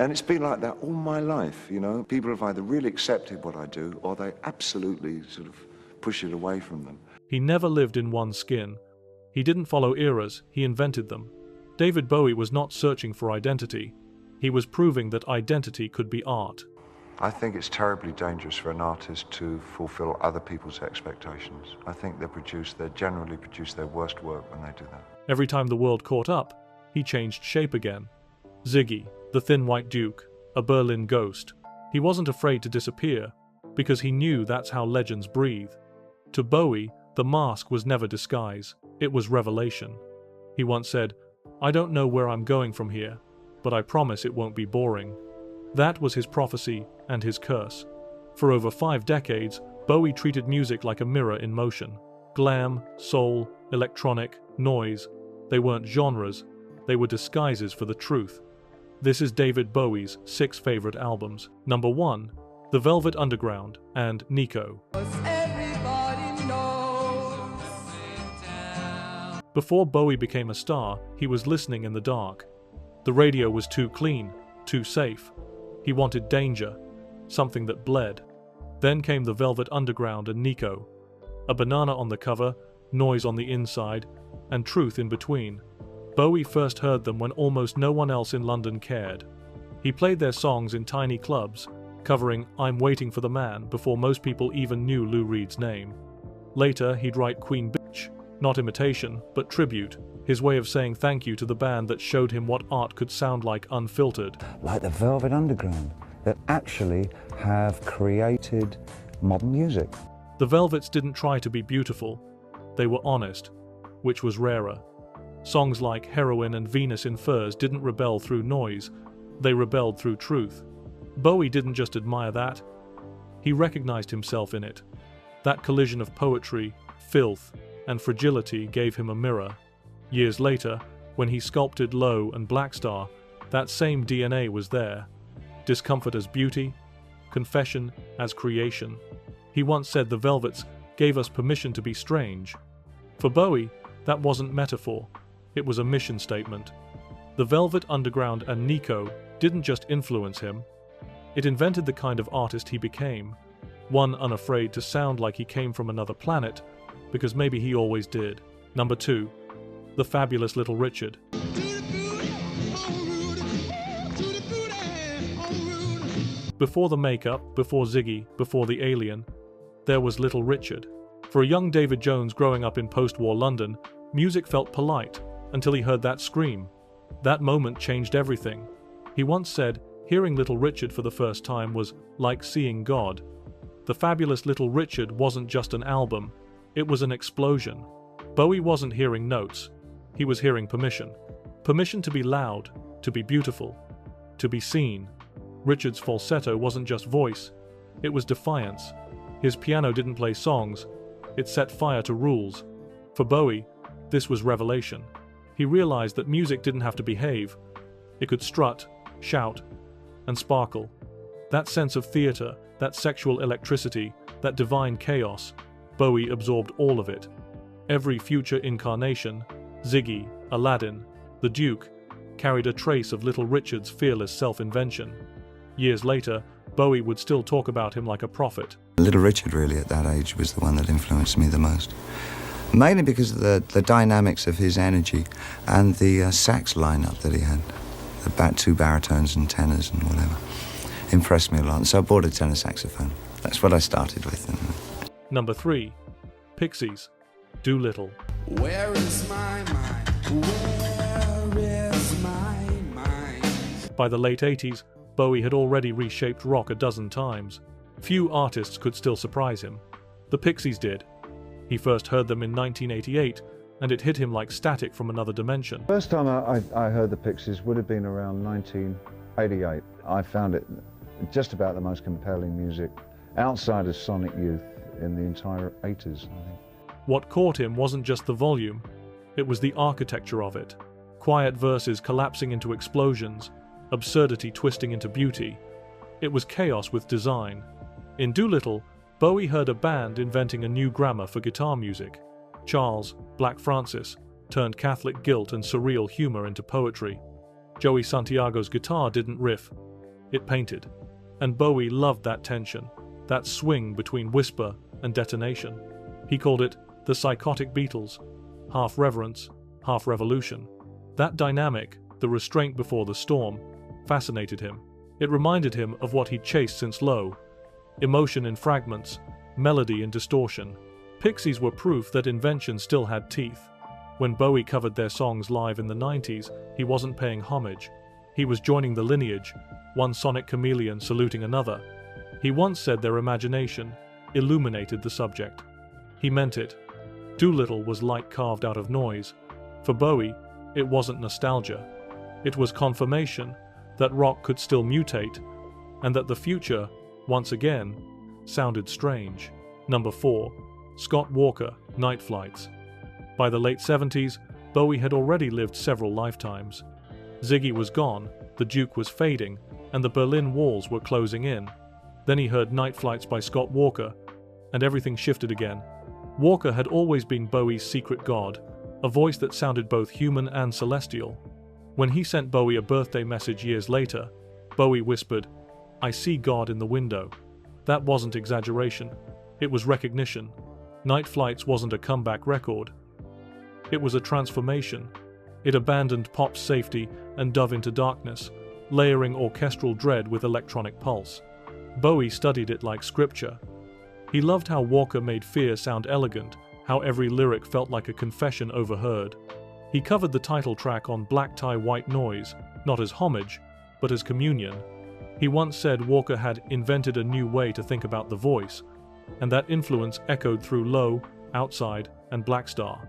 And it's been like that all my life, you know. People have either really accepted what I do or they absolutely sort of push it away from them. He never lived in one skin. He didn't follow eras, he invented them. David Bowie was not searching for identity. He was proving that identity could be art. I think it's terribly dangerous for an artist to fulfill other people's expectations. I think they generally produce their worst work when they do that. Every time the world caught up, he changed shape again. Ziggy, the thin white duke, a Berlin ghost. He wasn't afraid to disappear, because he knew that's how legends breathe. To Bowie, the mask was never disguise, it was revelation. He once said, "I don't know where I'm going from here, but I promise it won't be boring." That was his prophecy and his curse. For over 5 decades, Bowie treated music like a mirror in motion. Glam, soul, electronic, noise. They weren't genres, they were disguises for the truth. This is David Bowie's 6 favorite albums. Number 1, The Velvet Underground and Nico. Before Bowie became a star, he was listening in the dark. The radio was too clean, too safe. He wanted danger, something that bled. Then came The Velvet Underground and Nico. A banana on the cover, noise on the inside, and truth in between. Bowie first heard them when almost no one else in London cared. He played their songs in tiny clubs, covering I'm Waiting for the Man before most people even knew Lou Reed's name. Later, he'd write Queen Bitch, not imitation, but tribute, his way of saying thank you to the band that showed him what art could sound like unfiltered. Like the Velvet Underground, that actually have created modern music. The Velvets didn't try to be beautiful, they were honest, which was rarer. Songs like Heroin and Venus in Furs didn't rebel through noise, they rebelled through truth. Bowie didn't just admire that, he recognized himself in it. That collision of poetry, filth, and fragility gave him a mirror. Years later, when he sculpted Low and Black Star, that same DNA was there. Discomfort as beauty, confession as creation. He once said the Velvets gave us permission to be strange. For Bowie, that wasn't metaphor, it was a mission statement. The Velvet Underground and Nico didn't just influence him, it invented the kind of artist he became, one unafraid to sound like he came from another planet, because maybe he always did. Number 2, The Fabulous Little Richard. Before the makeup, before Ziggy, before the alien, there was Little Richard. For a young David Jones growing up in post-war London, music felt polite until he heard that scream. That moment changed everything. He once said, hearing Little Richard for the first time was like seeing God. The Fabulous Little Richard wasn't just an album, it was an explosion. Bowie wasn't hearing notes, he was hearing permission. Permission to be loud, to be beautiful, to be seen. Richard's falsetto wasn't just voice, it was defiance. His piano didn't play songs, it set fire to rules. For Bowie, this was revelation. He realized that music didn't have to behave, it could strut, shout, and sparkle. That sense of theater, that sexual electricity, that divine chaos, Bowie absorbed all of it. Every future incarnation, Ziggy, Aladdin, the Duke, carried a trace of Little Richard's fearless self-invention. Years later, Bowie would still talk about him like a prophet. Little Richard really at that age was the one that influenced me the most. Mainly because of the dynamics of his energy and the sax lineup that he had. The 2 baritones and tenors and whatever. Impressed me a lot, and so I bought a tenor saxophone. That's what I started with. Number 3, Pixies, Doolittle. Where is my mind? Where is my mind? By the late 80s, Bowie had already reshaped rock a dozen times. Few artists could still surprise him. The Pixies did. He first heard them in 1988, and it hit him like static from another dimension. First time I heard the Pixies would have been around 1988. I found it just about the most compelling music outside of Sonic Youth in the entire 80s, I think. What caught him wasn't just the volume, it was the architecture of it. Quiet verses collapsing into explosions, absurdity twisting into beauty. It was chaos with design. In Doolittle, Bowie heard a band inventing a new grammar for guitar music. Charles, Black Francis, turned Catholic guilt and surreal humor into poetry. Joey Santiago's guitar didn't riff, it painted. And Bowie loved that tension, that swing between whisper and detonation. He called it the psychotic Beatles, half reverence, half revolution. That dynamic, the restraint before the storm, fascinated him. It reminded him of what he'd chased since Low: emotion in fragments, melody in distortion. Pixies were proof that invention still had teeth. When Bowie covered their songs live in the 90s, he wasn't paying homage. He was joining the lineage, one sonic chameleon saluting another. He once said their imagination illuminated the subject. He meant it. Doolittle was light carved out of noise. For Bowie, it wasn't nostalgia. It was confirmation that rock could still mutate, and that the future, once again, sounded strange. Number 4. Scott Walker, Night Flights. By the late 70s, Bowie had already lived several lifetimes. Ziggy was gone, the Duke was fading, and the Berlin walls were closing in. Then he heard Night Flights by Scott Walker, and everything shifted again. Walker had always been Bowie's secret god, a voice that sounded both human and celestial. When he sent Bowie a birthday message years later, Bowie whispered, "I see God in the window." That wasn't exaggeration. It was recognition. Night Flights wasn't a comeback record. It was a transformation. It abandoned pop's safety and dove into darkness, layering orchestral dread with electronic pulse. Bowie studied it like scripture. He loved how Walker made fear sound elegant, how every lyric felt like a confession overheard. He covered the title track on Black Tie White Noise, not as homage, but as communion. He once said Walker had invented a new way to think about the voice, and that influence echoed through Low, Outside, and Black Star.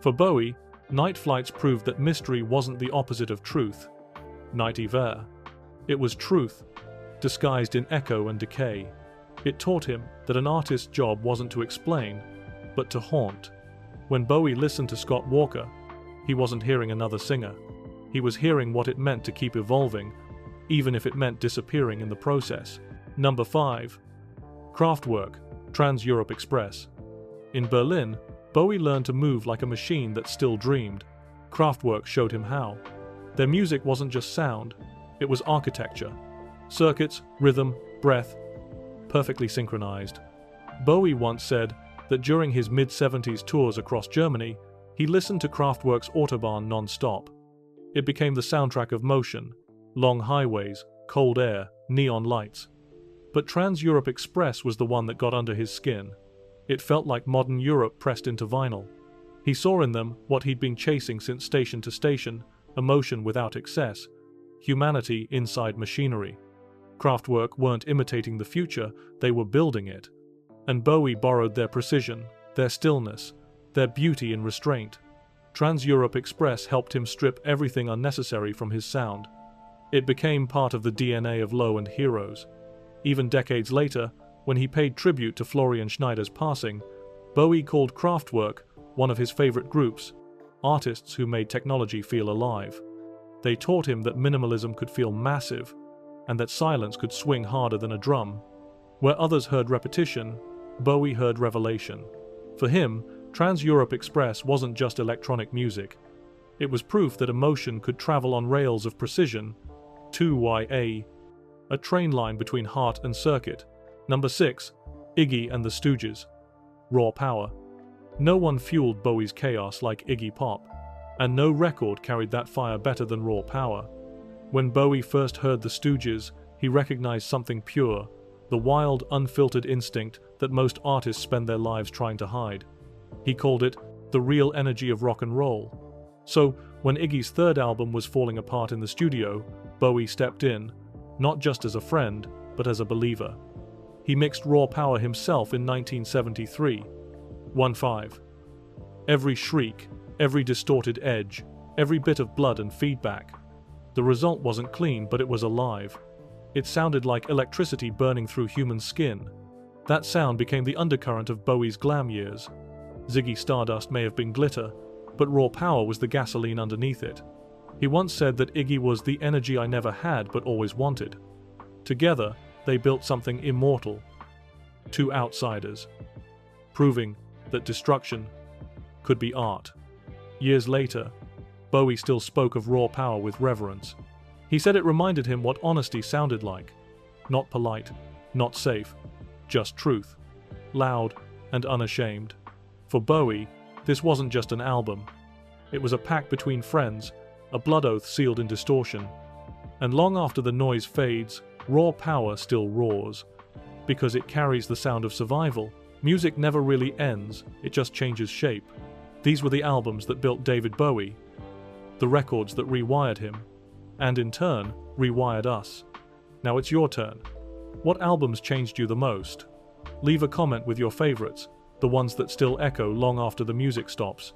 For Bowie, Night Flights proved that mystery wasn't the opposite of truth. Night Hiver. It was truth, disguised in echo and decay. It taught him that an artist's job wasn't to explain, but to haunt. When Bowie listened to Scott Walker, he wasn't hearing another singer. He was hearing what it meant to keep evolving, even if it meant disappearing in the process. Number 5. Kraftwerk, Trans-Europe Express. In Berlin, Bowie learned to move like a machine that still dreamed. Kraftwerk showed him how. Their music wasn't just sound, it was architecture. Circuits, rhythm, breath, perfectly synchronized. Bowie once said that during his mid-70s tours across Germany, he listened to Kraftwerk's Autobahn non-stop. It became the soundtrack of motion: long highways, cold air, neon lights. But Trans-Europe Express was the one that got under his skin. It felt like modern Europe pressed into vinyl. He saw in them what he'd been chasing since Station to Station: emotion without excess, humanity inside machinery. Kraftwerk weren't imitating the future, they were building it. And Bowie borrowed their precision, their stillness, their beauty in restraint. Trans-Europe Express helped him strip everything unnecessary from his sound. It became part of the DNA of Low and Heroes. Even decades later, when he paid tribute to Florian Schneider's passing, Bowie called Kraftwerk one of his favorite groups, artists who made technology feel alive. They taught him that minimalism could feel massive, and that silence could swing harder than a drum. Where others heard repetition, Bowie heard revelation. For him, Trans-Europe Express wasn't just electronic music. It was proof that emotion could travel on rails of precision, 2YA, a train line between heart and circuit. Number 6. Iggy and the Stooges. Raw power. No one fueled Bowie's chaos like Iggy Pop, and no record carried that fire better than Raw Power. When Bowie first heard the Stooges, he recognized something pure, the wild, unfiltered instinct that most artists spend their lives trying to hide. He called it the real energy of rock and roll. So, when Iggy's third album was falling apart in the studio, Bowie stepped in, not just as a friend, but as a believer. He mixed Raw Power himself in 1973. 1-5. Every shriek, every distorted edge, every bit of blood and feedback. The result wasn't clean, but it was alive. It sounded like electricity burning through human skin. That sound became the undercurrent of Bowie's glam years. Ziggy Stardust may have been glitter, but Raw Power was the gasoline underneath it. He once said that Iggy was the energy I never had but always wanted. Together, they built something immortal. Two outsiders, proving that destruction could be art. Years later, Bowie still spoke of Raw Power with reverence. He said it reminded him what honesty sounded like. Not polite, not safe, just truth. Loud and unashamed. For Bowie, this wasn't just an album. It was a pact between friends, a blood oath sealed in distortion. And long after the noise fades, raw power still roars. Because it carries the sound of survival. Music never really ends, it just changes shape. These were the albums that built David Bowie. The records that rewired him. And in turn, rewired us. Now it's your turn. What albums changed you the most? Leave a comment with your favorites, the ones that still echo long after the music stops.